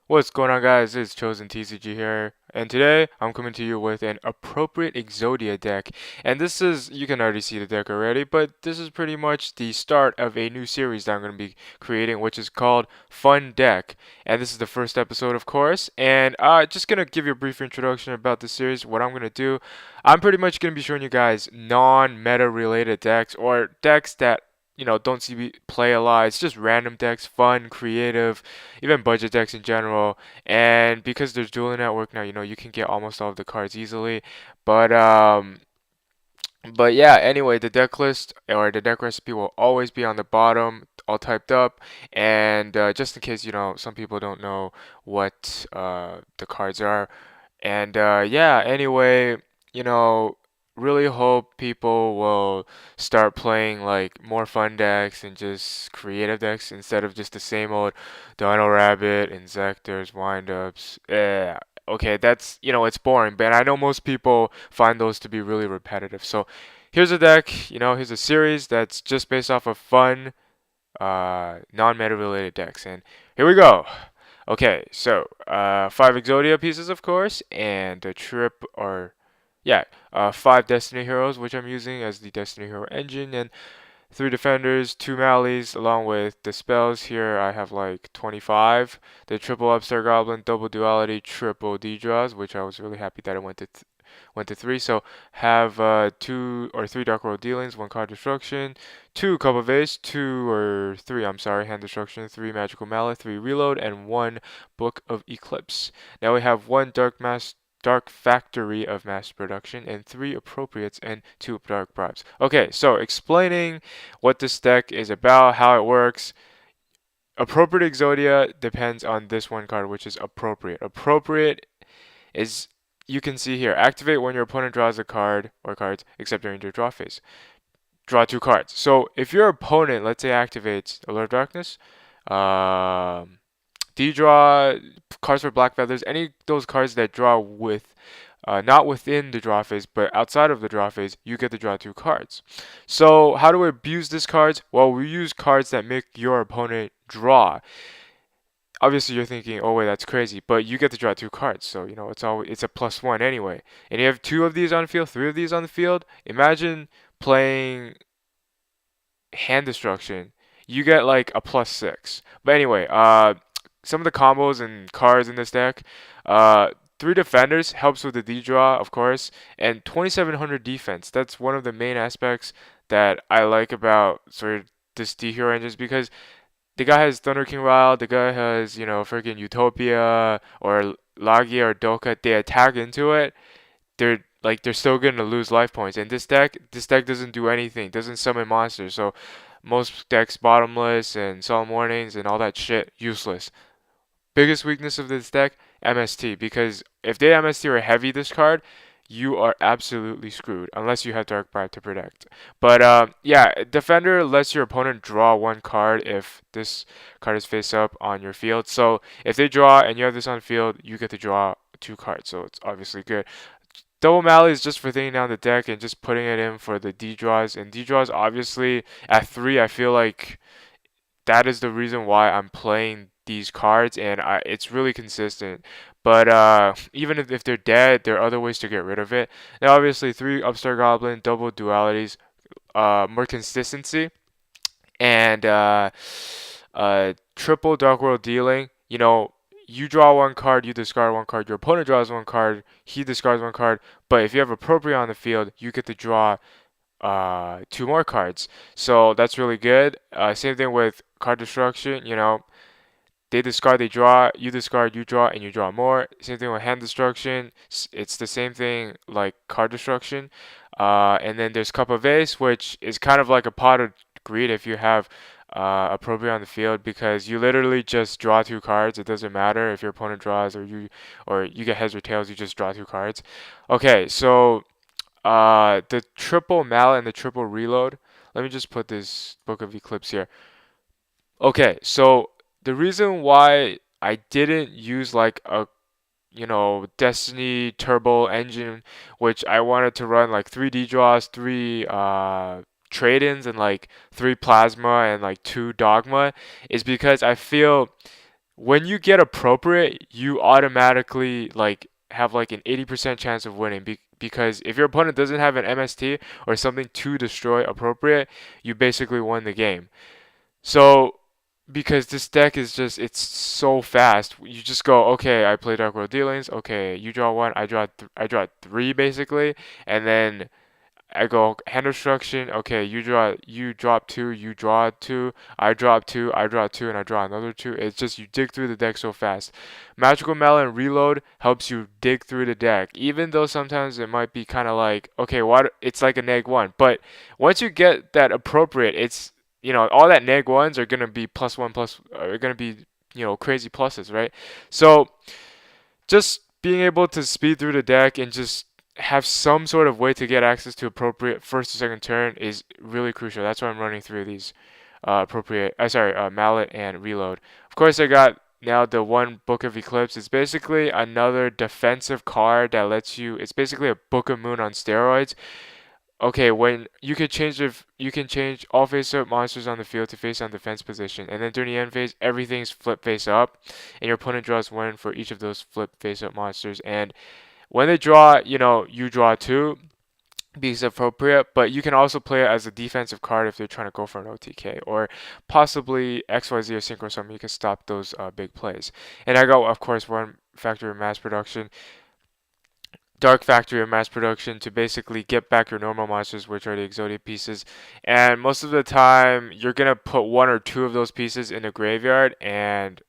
What's going on, guys? It's ChosenTCG here, and today I'm coming to you with an appropriate Exodia deck. And this is, you can already see the deck already, but this is pretty much the start of a new series that I'm going to be creating, which is called Fun Deck. And this is the first episode, of course. And just going to give you a brief introduction about the series, what I'm going to do. I'm pretty much going to be showing you guys non-meta related decks, or decks that don't see play a lot. It's just random decks, fun, creative, even budget decks in general. And because there's Duelingnetwork now, you can get almost all of the cards easily. But um, but yeah, anyway, the deck list or the deck recipe will always be on the bottom, all typed up. And just in case some people don't know what the cards are. And yeah, anyway, you know, really hope people will start playing like more fun decks and just creative decks instead of just the same old Dino Rabbit, Insectors, Windups. Yeah, okay, it's boring, but I know most people find those to be really repetitive. So here's a deck, here's a series that's just based off of fun, non-meta related decks. And here we go. Okay, so five Exodia pieces, of course, and a trip or yeah, five Destiny Heroes, which I'm using as the Destiny Hero engine, and three Defenders, two Mallies, along with the spells. Here I have like 25. The triple Upstart Goblin, double Duality, triple D draws, which I was really happy that it went to three. So have two or three Dark World dealings, one card destruction, two Cup of Ace, two or three, I'm sorry, hand destruction, three Magical Mallet, three reload, and one Book of Eclipse. Now we have one Dark Factory of Mass Production, and three Appropriates and two Dark Bribes. Okay, so explaining what this deck is about, how it works. Appropriate Exodia depends on this one card, which is Appropriate. Appropriate is, you can see here, activate when your opponent draws a card or cards except during your draw phase. Draw two cards. So if your opponent, let's say, activates Alert of Darkness, um, D-draw, cards for Black Feathers, any of those cards that draw with not within the draw phase, but outside of the draw phase, you get to draw two cards. So how do we abuse these cards? Well, we use cards that make your opponent draw. Obviously, you're thinking, oh wait, that's crazy, but you get to draw two cards, so it's a +1 anyway. And you have two of these on the field, three of these on the field. Imagine playing hand destruction. You get like a +6. But anyway, some of the combos and cards in this deck. Uh, Three defenders helps with the D draw, of course, and 2700 defense. That's one of the main aspects that I like about sort of this D hero engines because the guy has Thunder King Wild, the guy has, freaking Utopia or Lagia or Doka. They attack into it, they're still gonna lose life points. And this deck doesn't do anything, doesn't summon monsters. So most decks bottomless and solemn warnings and all that shit useless. Biggest weakness of this deck, MST, because if they MST or heavy this card, you are absolutely screwed unless you have Dark Bribe to protect. But yeah, Defender lets your opponent draw one card if this card is face up on your field. So if they draw and you have this on field, you get to draw two cards. So it's obviously good. Double Mally is just for thinning down the deck and just putting it in for the D draws. And D draws, obviously, at 3, I feel like that is the reason why I'm playing these cards, and it's really consistent. But even if they're dead, there are other ways to get rid of it. Now, obviously, 3 Upstart Goblin, double Dualities, more consistency, and triple Dark World dealing. You draw one card, you discard one card, your opponent draws one card, he discards one card. But if you have Appropriate on the field, you get to draw two more cards. So that's really good. Same thing with card destruction. They discard, they draw, you discard, you draw, and you draw more. Same thing with hand destruction. It's the same thing like card destruction. And then there's Cup of Ace, which is kind of like a pot of greed if you have Appropriate on the field, because you literally just draw two cards. It doesn't matter if your opponent draws or you get heads or tails. You just draw two cards. Okay, so the triple mallet and the triple reload. Let me just put this Book of Eclipse here. Okay, so the reason why I didn't use like a Destiny Turbo engine, which I wanted to run like 3D draws, three trade-ins, and like three plasma and like two dogma, is because I feel when you get appropriate, you automatically like have like an 80% chance of winning because if your opponent doesn't have an MST or something to destroy appropriate, you basically won the game. So because this deck is just it's so fast, you just go, okay, I play Dark World Dealings, okay, you draw one, I draw three basically, and then I go hand obstruction. Okay, you drop two, you draw two, I drop two, I draw two, and I draw another two. It's just you dig through the deck so fast. Magical Mallet and Reload helps you dig through the deck, even though sometimes it might be kind of like, okay, what? It's like a neg one, but once you get that appropriate, it's all that neg ones are gonna be plus one plus, are gonna be crazy pluses, right? So just being able to speed through the deck and just have some sort of way to get access to appropriate first or second turn is really crucial. That's why I'm running through these Mallet and Reload. Of course, I got now the one Book of Eclipse. It's basically another defensive card that lets you. It's basically a Book of Moon on steroids. Okay, when you can change all face-up monsters on the field to face on defense position, and then during the end phase, everything's flip face up, and your opponent draws one for each of those flip face-up monsters. And when they draw, you draw two, because appropriate, but you can also play it as a defensive card if they're trying to go for an OTK or possibly XYZ or Synchro Summon. You can stop those big plays. And I got, of course, one Factory of Mass Production, Dark Factory of Mass Production to basically get back your normal monsters, which are the Exodia pieces. And most of the time, you're gonna put one or two of those pieces in the graveyard, and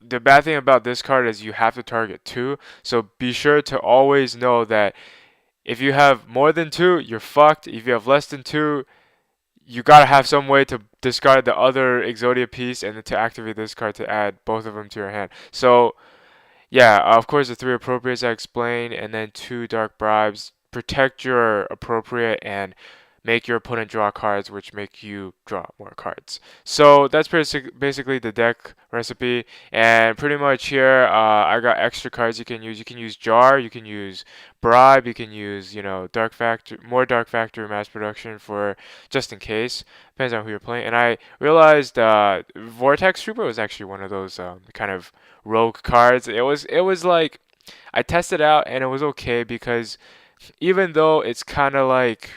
the bad thing about this card is you have to target two. So be sure to always know that if you have more than two, you're fucked. If you have less than two, you gotta have some way to discard the other Exodia piece and then to activate this card to add both of them to your hand. So yeah, of course the three appropriates I explained, and then two dark bribes. Protect your appropriate and make your opponent draw cards, which make you draw more cards. So that's basically the deck recipe. And pretty much here, I got extra cards you can use. You can use Jar, you can use Bribe, you can use, Dark Factor, more Dark Factor mass production for just in case. Depends on who you're playing. And I realized Vortex Trooper was actually one of those kind of rogue cards. It was like I tested out and it was okay because even though it's kind of like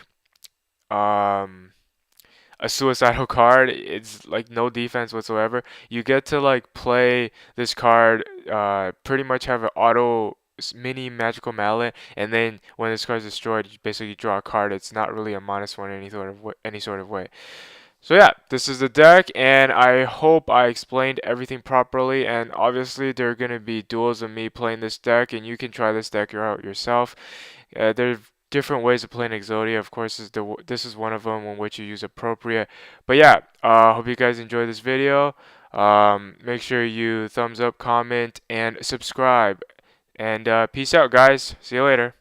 um a suicidal card, it's like no defense whatsoever, you get to like play this card, pretty much have an auto mini magical mallet, and then when this card is destroyed, you basically draw a card. It's not really a -1 in any sort of way. So yeah, this is the deck, and I hope I explained everything properly. And obviously, there are gonna be duels of me playing this deck, and you can try this deck out yourself. There's different ways of playing Exodia. Of course, this is one of them in which you use appropriate. But yeah, hope you guys enjoyed this video. Make sure you thumbs up, comment, and subscribe. And peace out, guys. See you later.